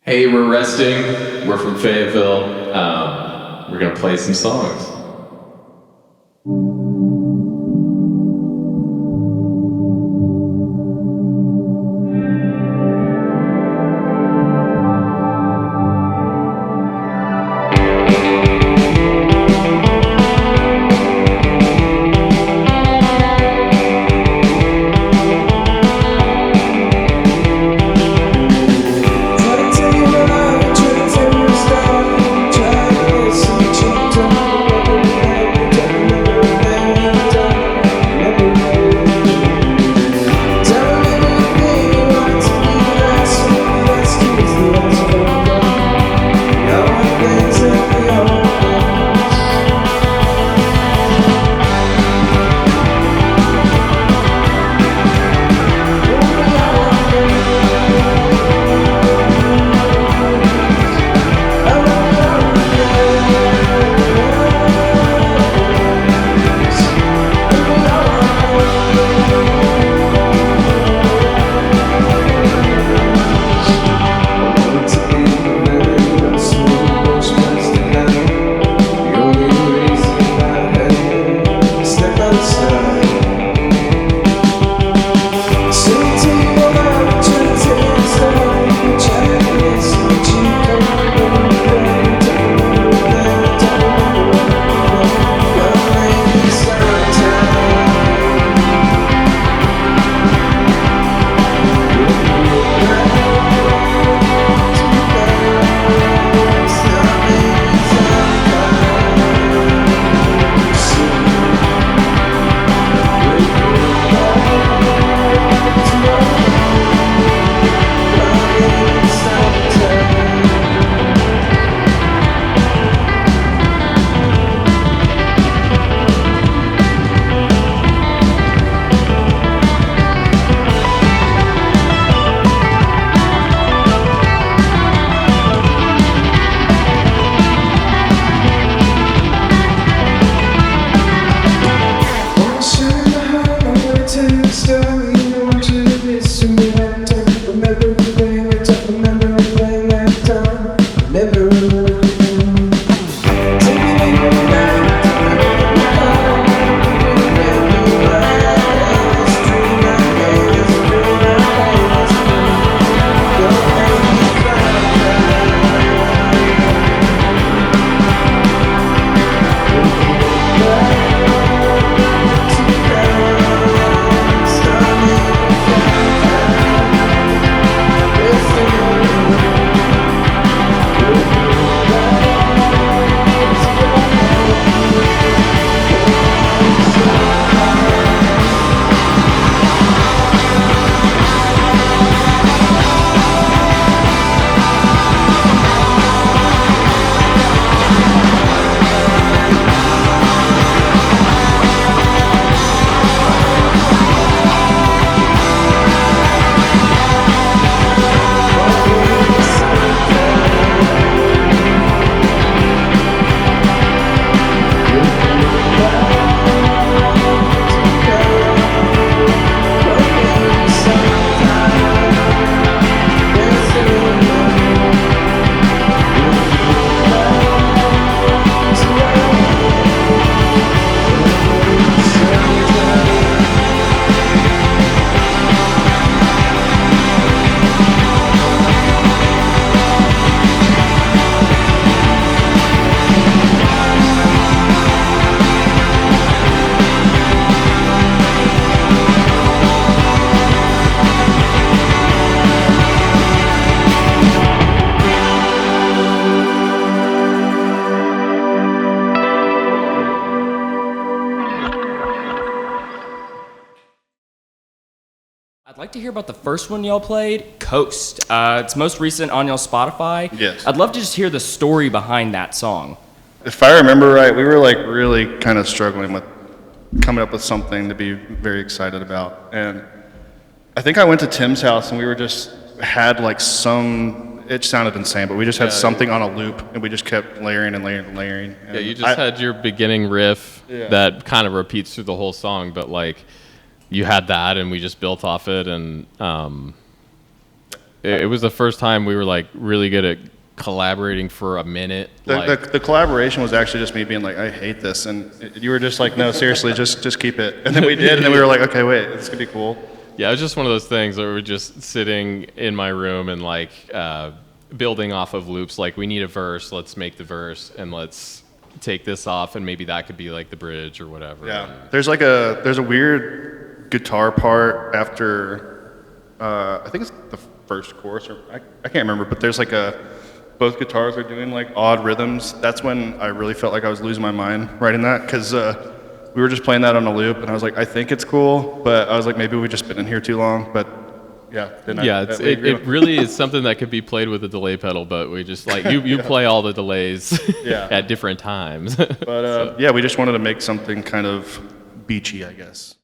Hey, we're resting. We're from Fayetteville. We're gonna play some songs. I'd like to hear about the first one y'all played, Coast. It's most recent on y'all Spotify. Yes. I'd love to just hear the story behind that song. If I remember right, we were like really kind of struggling with coming up with something to be very excited about. And I think I went to Tim's house and we were just had like some, it sounded insane, but we just had something on a loop and we just kept layering and layering and layering. And yeah, you just had your beginning riff that kind of repeats through the whole song, but like you had that and we just built off it, and it was the first time we were like really good at collaborating for a minute. The collaboration was actually just me being like, I hate this, and you were just like, no, seriously, just keep it. And then we did, and then we were like, okay, wait, this could be cool. Yeah, it was just one of those things where we're just sitting in my room and like building off of loops. Like, we need a verse, let's make the verse, and let's take this off, and maybe that could be like the bridge or whatever. Yeah, there's a weird guitar part after I think it's the first chorus, or I can't remember, but there's like both guitars are doing like odd rhythms. That's when I really felt like I was losing my mind writing that, because we were just playing that on a loop, and I was like, I think it's cool, but I was like, maybe we've just been in here too long. But yeah, it really is something that could be played with a delay pedal, but we just like you play all the delays at different times. But yeah, we just wanted to make something kind of beachy, I guess.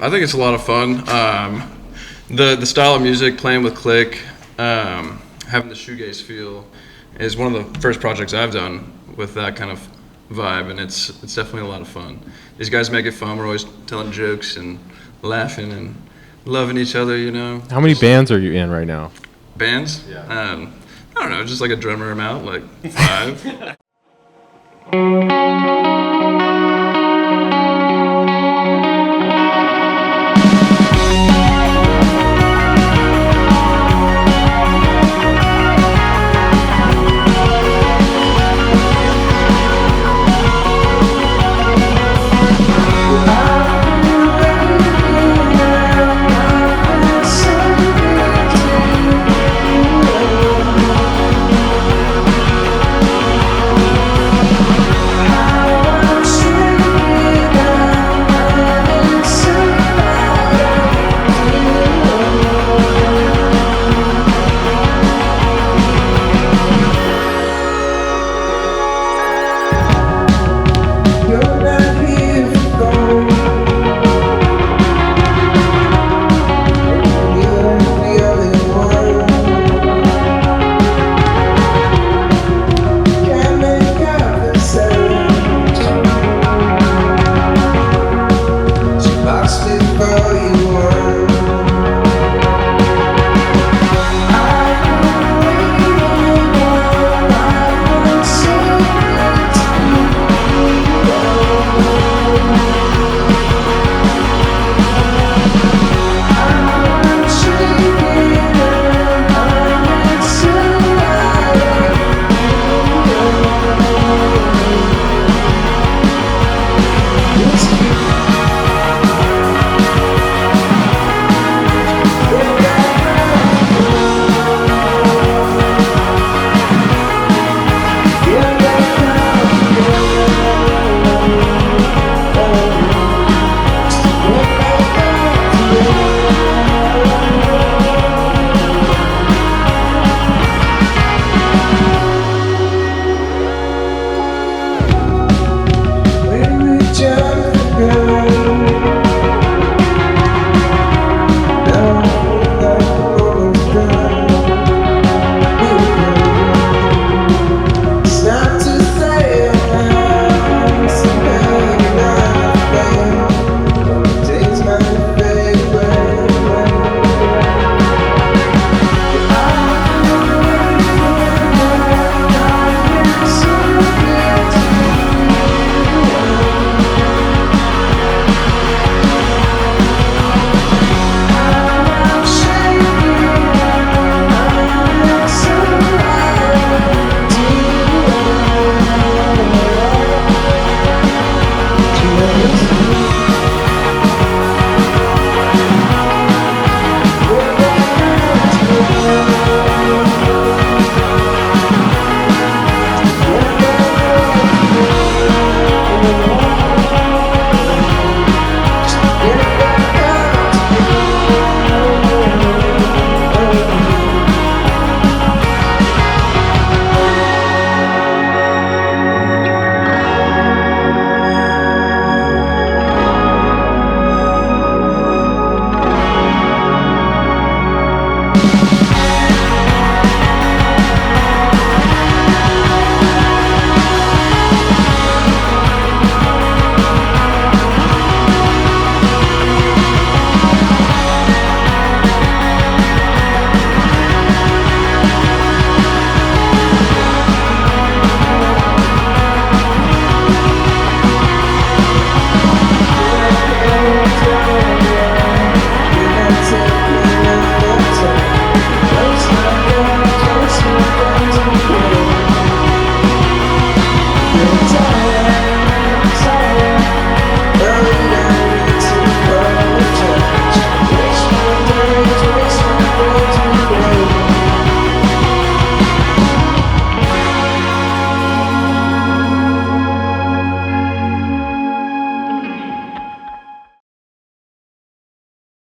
I think it's a lot of fun. The style of music, playing with click, having the shoegaze feel, is one of the first projects I've done with that kind of vibe, and it's definitely a lot of fun. These guys make it fun. We're always telling jokes and laughing and loving each other, you know. How many bands are you in right now? Bands? Yeah. I don't know, just like a drummer amount, like 5.